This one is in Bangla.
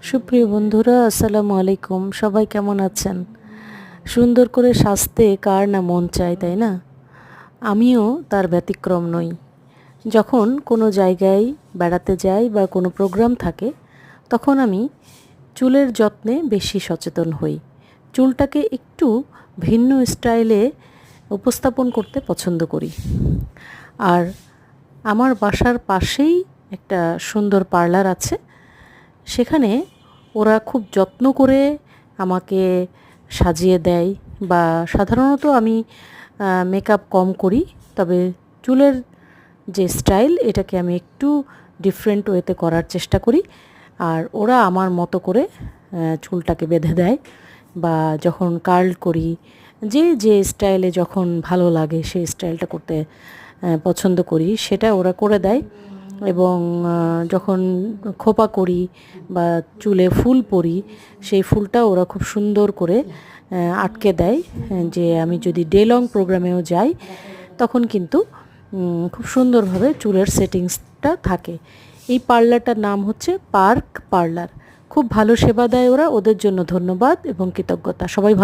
সুপ্রিয় বন্ধুরা, আসসালামু আলাইকুম। সবাই কেমন আছেন? সুন্দর করে সাজতে কার না মন চায়, তাই না? আমিও তার ব্যতিক্রম নই। যখন কোনো জায়গায় বেড়াতে যাই বা কোনো প্রোগ্রাম থাকে, তখন আমি চুলের যত্নে বেশি সচেতন হই। চুলটাকে একটু ভিন্ন স্টাইলে উপস্থাপন করতে পছন্দ করি। আর আমার বাসার পাশেই একটা সুন্দর পার্লার আছে। সেখানে ওরা খুব যত্ন করে আমাকে সাজিয়ে দেয়। বা সাধারণত আমি মেকআপ কম করি, তবে চুলের যে স্টাইল এটাকে আমি একটু ডিফারেন্ট ওয়েতে করার চেষ্টা করি। আর ওরা আমার মতো করে চুলটাকে বেঁধে দেয়। বা যখন কার্ল করি, যে স্টাইলে যখন ভালো লাগে সেই স্টাইলটা করতে পছন্দ করি, সেটা ওরা করে দেয়। এবং যখন খোপা করি বা চুলে ফুল পরি, সেই ফুলটা ওরা খুব সুন্দর করে আটকে দেয়, যে আমি যদি ডে লং প্রোগ্রামেও যাই তখন কিন্তু খুব সুন্দরভাবে চুলের সেটিংসটা থাকে। এই পার্লারটার নাম হচ্ছে পার্ক পার্লার। খুব ভালো সেবা দেয় ওরা। ওদের জন্য ধন্যবাদ এবং কৃতজ্ঞতা। সবাই